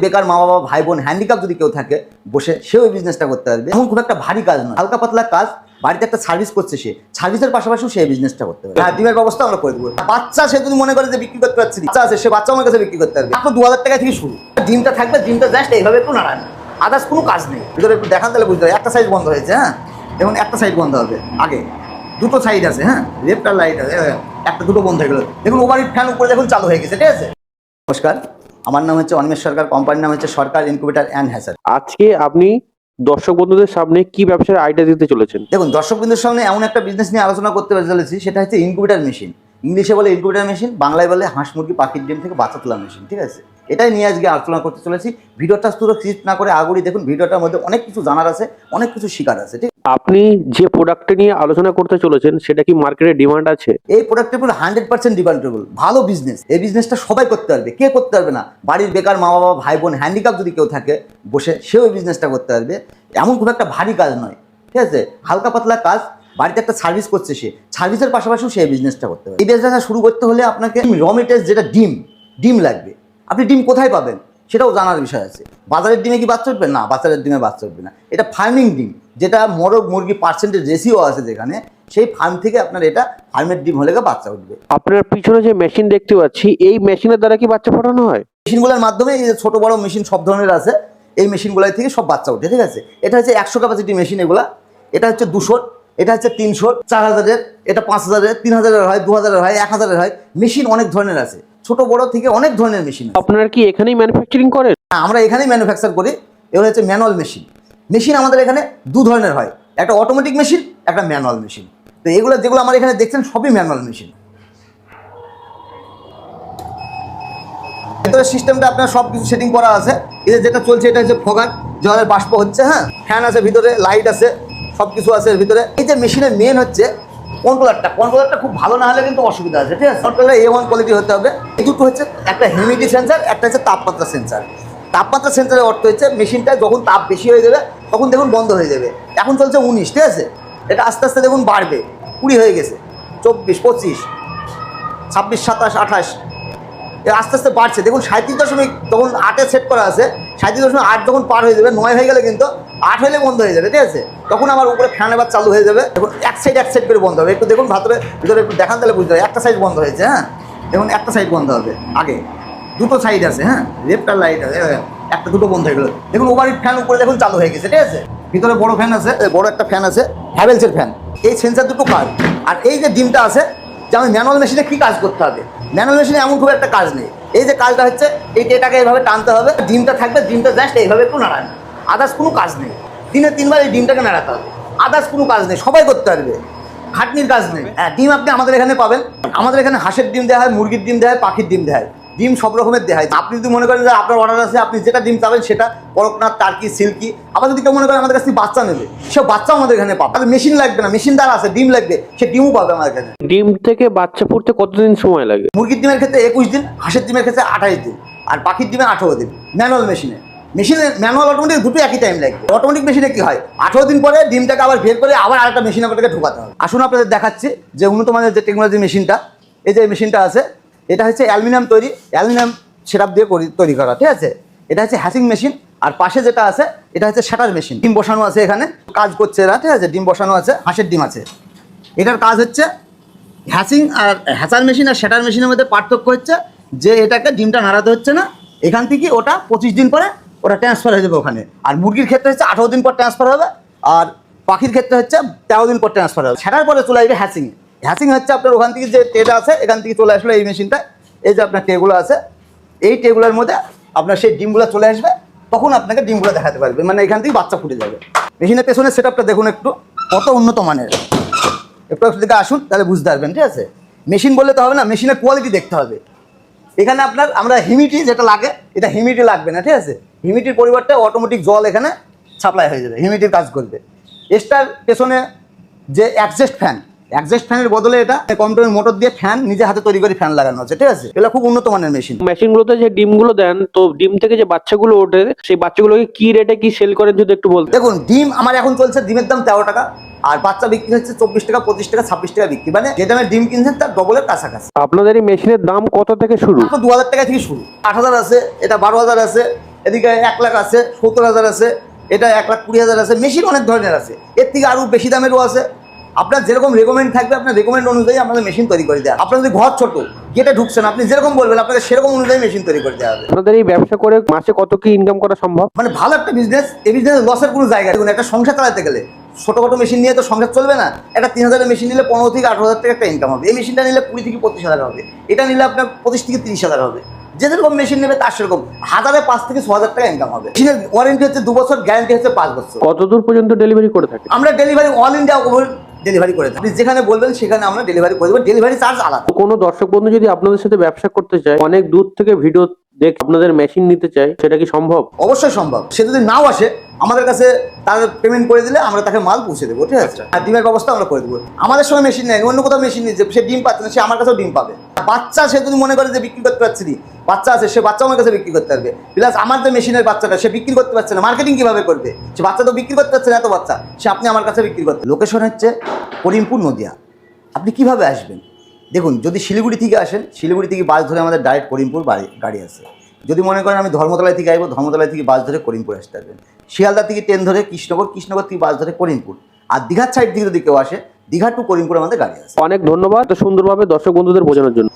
বেকার মা বাবা ভাই বোন হ্যান্ডিক্যাপ যদি কেউ থাকে বসে সেও এই বিজনেসটা করতে পারবে। এখন খুব একটা ভারী কাজ নয়, হালকা পাতলা কাজ। বাড়িতে একটা সার্ভিস করছে, সে সার্ভিসের পাশাপাশিও সে বিজনেসটা করতে পারবে। হ্যাঁ, ডিমের ব্যবস্থা আমরা করে দেবো। বাচ্চা সে যদি মনে করে যে বিক্রি করতে পারছি, বাচ্চা আছে, সে বাচ্চা আমার কাছে বিক্রি করতে পারবে। এখন 2000 টাকা থেকে শুরু। ডিমটা থাকবে, ডিমটা জাস্ট এইভাবে একটু নাড়ান, আদার্স কোনো কাজ নেই। ভিতরে একটু দেখান তাহলে বুঝতে হবে। একটা সাইড বন্ধ হয়েছে, হ্যাঁ, এবং একটা সাইড বন্ধ হবে। আগে দুটো সাইড আছে, হ্যাঁ, লেফট আর রাইট আছে, একটা দুটো বন্ধ হয়ে গেল। দেখুন ওভারহিট ফ্যান উপরে দেখুন চালু হয়ে গেছে, ঠিক আছে। নমস্কার, আমার নাম হচ্ছে অনিমেষ সরকার, কোম্পানির নাম হচ্ছে সরকার ইনকিউবেটর অ্যান্ড হ্যাচার। আজকে আপনি দর্শক বন্ধুদের সামনে কি ব্যবসার আইডিয়া দিতে চলেছেন? দেখুন, দর্শক বিন্দুর সামনে এমন একটা বিজনেস নিয়ে আলোচনা করতে চলেছি, সেটা হচ্ছে ইনকিউবেটর মেশিন। ইংলিশে বলে ইনকিউবেটর মেশিন, বাংলায় বলে হাঁস মুরগি পাখির ডিম থেকে বাচ্চা তোলা মেশিন, ঠিক আছে। এটাই নিয়ে আজকে আলোচনা করতে চলেছি। ভিডিওটা পুরো স্কিপ না করে আগুরি দেখুন, ভিডিওটার মধ্যে অনেক কিছু জানার আছে, অনেক কিছু শিকার আছে, ঠিক। আপনি যে প্রোডাক্টটা নিয়ে আলোচনা করতে চলেছেন সেটা কি মার্কেটে ডিমান্ড আছে? এই প্রোডাক্টের উপর 100% ডিপেন্ডেবল, ভালো বিজনেস। এই বিজনেসটা সবাই করতে পারবে, কে করতে পারবে না? বাড়ির বেকার মা বাবা ভাই বোন হ্যান্ডিক্যাপ যদি কেউ থাকে বসে, সেও এই বিজনেসটা করতে পারবে। এমন খুব একটা ভারী কাজ নয়, ঠিক আছে, হালকা পাতলা কাজ। বাড়িতে একটা সার্ভিস করছে, সে সার্ভিসের পাশাপাশিও সে বিজনেসটা করতে পারবে। এই বিজনেসটা শুরু করতে হলে আপনাকে র মেটেরিয়াল যেটা ডিম লাগবে। আপনি ডিম কোথায় পাবেন সেটাও জানার বিষয় আছে। বাজারের ডিমে কি বাচ্চা উঠবে? না, বাজারের ডিমে বাচ্চা উঠবে না। এটা ফার্মিং ডিম, যেটা মোরগ মুরগি পার্সেন্টেজ রেশিও আছে যেখানে, সেই ফার্ম থেকে আপনার এটা ফার্মের ডিম হলে বাচ্চা উঠবে। আপনার পিছনে যে মেশিন দেখতে পাচ্ছি, এই মেশিনের দ্বারা কি বাচ্চা ফোটানো হয়? মেশিনগুলোর মাধ্যমে, এই যে ছোটো বড়ো মেশিন সব ধরনের আছে, এই মেশিনগুলোর থেকে সব বাচ্চা ওঠে, ঠিক আছে। এটা হচ্ছে 100 ক্যাপাসিটি মেশিন এগুলা। এটা হচ্ছে 200, এটা হচ্ছে 300, 4000, এটা 5000, 3000 হয়, 2000 হয়, 1000 হয়। মেশিন অনেক ধরনের আছে, ছোট বড় থেকে অনেক ধরনের মেশিন। আপনারা কি এখানেই ম্যানুফ্যাকচারিং করেন? আমরা এখানেই ম্যানুফ্যাকচার করি। এগুলো হচ্ছে ম্যানুয়াল মেশিন। মেশিন আমাদের এখানে দু ধরনের হয়, একটা অটোমেটিক মেশিন, একটা ম্যানুয়াল মেশিন। তো এগুলো যেগুলো আমার এখানে দেখছেন সবই ম্যানুয়াল মেশিন। ভেতরের সিস্টেমটা আপনার সব কিছু সেটিং করা আছে। এই যেটা চলছে এটা হচ্ছে ফগার, জলের বাষ্প হচ্ছে, হ্যাঁ, ফ্যান আছে ভিতরে, লাইট আছে, সব কিছু আছে এর ভিতরে। এই যে মেশিনের মেন হচ্ছে কন্ট্রোলারটা খুব ভালো না হলে কিন্তু অসুবিধা আছে, ঠিক আছে। কন্ট্রোলার A1 কোয়ালিটি হতে হবে। এই দুটো হচ্ছে, একটা হিউমিডিটি সেন্সার, একটা হচ্ছে তাপমাত্রা সেন্সার। তাপমাত্রা সেন্সারের অর্থ হচ্ছে মেশিনটা যখন তাপ বেশি হয়ে যাবে তখন দেখুন বন্ধ হয়ে যাবে। এখন চলছে 19, ঠিক আছে। এটা আস্তে আস্তে দেখুন বাড়বে, 20 হয়ে গেছে, 24, 25, 26, 27, 28, আস্তে আস্তে বাড়ছে। দেখুন 37.8 যখন 8-এ সেট করা আছে, 37.8 যখন পার হয়ে যাবে, 9 হয়ে গেলে কিন্তু 8 হলে বন্ধ হয়ে যাবে, ঠিক আছে। তখন আমার উপরে ফ্যান এবার চালু হয়ে যাবে। দেখুন এক সাইড করে বন্ধ হবে। একটু দেখুন ভিতরে একটু দেখান তাহলে বুঝতে হবে। একটা সাইড বন্ধ হয়েছে, হ্যাঁ, দেখুন একটা সাইড বন্ধ হবে। আগে দুটো সাইড আছে, হ্যাঁ, লেফট আর রাইট আছে, একটা দুটো বন্ধ হয়ে গেল। দেখুন ওভারহিট ফ্যান উপরে দেখুন চালু হয়ে গেছে, ঠিক আছে। ভিতরে বড় ফ্যান আছে, বড় একটা ফ্যান আছে, হ্যাভেলসের ফ্যান। এই সেন্সার দুটো কাজ। আর এই যে ডিমটা আছে, যে আমি ম্যানুয়াল মেশিনে কী কাজ করতে হবে, ম্যানুয়াল মেশিনে এমন খুব একটা কাজ নেই। এই যে কাজটা হচ্ছে, এই টেটাকে এইভাবে টানতে হবে, ডিমটা থাকবে, ডিমটা জাস্ট এইভাবে একটু নাড়ান, আদার্স কোনো কাজ নেই। দিনে 3 বার এই ডিমটাকে নাড়াতে হবে, আদার্স কোনো কাজ নেই, সবাই করতে পারবে, খাটনির কাজ নেই। হ্যাঁ, ডিম আপনি আমাদের এখানে পাবেন। আমাদের এখানে হাঁসের ডিম দেওয়া হয়, মুরগির ডিম দেওয়া হয়, পাখির ডিম দেওয়া হয়, ডিম সব রকমের দেওয়া হয়। আপনি যদি মনে করেন যে আপনার অর্ডার আছে, আপনি যেটা ডিম চাবেন সেটা, করকনাথ, টার্কি, সিল্কি। আবার যদি কেউ মনে করেন আমাদের কাছ থেকে বাচ্চা নেবে, সে বাচ্চাও আমাদের এখানে পাবে। তাহলে মেশিন লাগবে না, মেশিন দ্বারা আছে, ডিম লাগবে, সে ডিমও পাবে আমাদের এখানে। ডিম থেকে বাচ্চা ফুটতে কতদিন সময় লাগে? মুরগির ডিমের ক্ষেত্রে 21 দিন, হাঁসের ডিমের ক্ষেত্রে 28 দিন, আর পাখির ডিমে 18 দিন। ম্যানুয়াল মেশিনে ম্যানুয়াল অটোমেটিক দুটো একই টাইম লাগবে। অটোমেটিক মেশিনে কি হয়, 18 দিন পরে ডিমটাকে আবার বের করে আবার আরেকটা মেশিনে আপনাকে ঢোকাতে হবে। আসুন আপনাদের দেখাচ্ছি যে উন্নত মানের যে টেকনোলজি মেশিনটা। এই যে মেশিনটা আছে, এটা হচ্ছে অ্যালুমিনিয়াম সেটআপ দিয়ে তৈরি করা, ঠিক আছে। এটা হচ্ছে হ্যাচিং মেশিন। আর পাশে যেটা আছে, এটা হচ্ছে শাটার মেশিন। ডিম বসানো আছে এখানে, কাজ করছে এরা, ঠিক আছে। ডিম বসানো আছে, হাঁসের ডিম আছে। এটার কাজ হচ্ছে হ্যাচিং। আর হ্যাচার মেশিন আর শ্যাটার মেশিনের মধ্যে পার্থক্য হচ্ছে যে এটাকে ডিমটা নাড়াতে হচ্ছে না, এখান থেকে ওটা 25 দিন পরে ওটা ট্রান্সফার হয়ে যাবে ওখানে। আর মুরগির ক্ষেত্রে হচ্ছে 18 দিন পর ট্রান্সফার হবে, আর পাখির ক্ষেত্রে হচ্ছে 13 দিন পর ট্রান্সফার হবে। শ্যাটার পরে চলে আসবে হ্যাচিং। হ্যাচিং হচ্ছে আপনার ওখান থেকে যে ট্রেটা আছে, এখান থেকে চলে আসলো এই মেশিনটা। এই যে আপনার ট্রেগুলো আছে, এই ট্রেগুলোর মধ্যে আপনার সেই ডিমগুলো চলে আসবে, তখন আপনাকে ডিমগুলো দেখাতে পারবে, মানে এখান থেকে বাচ্চা ফুটে যাবে। মেশিনের পেছনের সেটআপটা দেখুন একটু, কত উন্নত মানের। একটু দিকে আসুন, তাহলে বুঝতে পারবেন, ঠিক আছে। মেশিন বললে তো হবে না, মেশিনের কোয়ালিটি দেখতে হবে। এখানে আমরা হিউমিডিটি যেটা লাগে, এটা হিউমিডিটি লাগবে না, ঠিক আছে। হিউমিডিটির পরিবর্তে অটোমেটিক জল এখানে সাপ্লাই হয়ে যাবে, হিউমিডিটির কাজ করবে। এক্সট্রার পেছনে যে অ্যাডজাস্ট ফ্যানের বদলে এটা কম্পিউটার মোটর দিয়ে ফ্যান নিজে হাতে তৈরি করে ফ্যান লাগানো আছে, ঠিক আছে। এগুলো খুব উন্নত মানের মেশিন। মেশিনগুলোতে যে ডিমগুলো দেন, তো ডিম থেকে যে বাচ্চাগুলো ওঠে, সেই বাচ্চাগুলোকে কি রেটে কি সেল করেন যদি একটু বলতেন? দেখুন, ডিম আমার এখন চলছে, ডিমের দাম 13 টাকা, আর বাচ্চা বিক্রি হচ্ছে 24 টাকা, 25 টাকা, 26 টাকা বিক্রি, মানে যে দামে ডিম কিনছেন তার ডবলের কাছাকাছি। আপনাদের এই মেশিনের দাম কত থেকে শুরু? 2000 টাকা থেকে শুরু, 8000 আছে, এটা 12000 আছে, এদিকে 1,00,000 আছে, 70,000 আছে, এটা 1,20,000 আছে, মেশিন অনেক ধরনের আছে, এর থেকে আরও বেশি দামেরও আছে। আপনার যেরকম রেকমেন্ড থাকবে আপনার রেকমেন্ড অনুযায়ী আমাদের মেশিন তৈরি করে দেওয়া। আপনার যদি ঘর ছোট, গেটে ঢুকছেন, আপনি যেরকম বলবেন আপনাকে সেরকম অনুযায়ী মেশিন তৈরি করে দেওয়া হবে। আপনাদের এই ব্যবসা করে মাসে কত কি ইনকাম করা সম্ভব? মানে ভালো একটা বিজনেস, এই বিজনেস লসের কোনো জায়গা দেখুন। একটা সংসার চালাতে গেলে ছোটখাটো মেশিন নিয়ে তো সংসার চলবে না। একটা 3,000 মেশিন নিলে 15 থেকে 18,000 টাকা একটা ইনকাম হবে। এই মেশিনটা নিলে 20 থেকে 25,000 হবে। এটা নিলে আপনার 25 থেকে 30,000 হবে। যে যেরকম মেশিন নেবে তার সেরকম 5 থেকে 6,000 টাকা ইনকাম হবে। মেশিনের ওয়ারেন্টি হচ্ছে 2 বছর, গ্যারান্টি হচ্ছে 5 বছর। কতদূর পর্যন্ত ডেলিভারি করে থাকে? আমরা ডেলিভারি অল ইন্ডিয়া ডেলিভারি করে থাকি। আপনি যেখানে বলবেন সেখানে আমরা ডেলিভারি করে দেবো। ডেলিভারি চার্জ আলাদা। কোনো দর্শক বন্ধু যদি আপনাদের সাথে ব্যবসা করতে চায়, অনেক দূর থেকে ভিডিও দেখে আপনাদের মেশিন নিতে চায়, সেটা কি সম্ভব? অবশ্যই সম্ভব। সে যদি নাও আসে আমাদের কাছে, তার পেমেন্ট করে দিলে আমরা তাকে মাল পৌঁছে দেবো, ঠিক আছে? আর ডিমের ব্যবস্থা আমরা করে দেবো। আমাদের সময় মেশিন নেই, অন্য কোথাও মেশিন নিচ্ছে, সে ডিম পাচ্ছে না, সে আমার কাছেও ডিম পাবে। বাচ্চা সে যদি মনে করে যে বিক্রি করতে পারছি না, বাচ্চা আছে, সে বাচ্চা আমার কাছে বিক্রি করতে পারবে। প্লাস আমার যে মেশিনের বাচ্চাটা সে বিক্রি করতে পারছে না, মার্কেটিং কিভাবে করবে? সে বাচ্চা তো বিক্রি করতে পারছে না, এত বাচ্চা, সে আপনি আমার কাছে বিক্রি করতে। লোকেশন হচ্ছে করিমপুর, নদিয়া। আপনি কিভাবে আসবেন দেখুন, যদি শিলিগুড়ি থেকে আসেন, শিলিগুড়ি থেকে বাস ধরে আমাদের ডাইরেক্ট করিমপুর গাড়ি আছে। যদি মনে করেন আমি ধর্মতলায় থেকে আসবো, ধর্মতলায় থেকে বাস ধরে করিমপুর আসতে পারবেন। শিয়ালদা থেকে ট্রেন ধরে কৃষ্ণনগর, কৃষ্ণনগর থেকে বাস ধরে করিমপুর। আর দীঘার সাইড থেকে যদি কেউ আসে, দীঘা টু করিমপুর আমাদের গাড়ি আছে। অনেক ধন্যবাদ সুন্দরভাবে দর্শক বন্ধুদের বোঝানোর জন্য।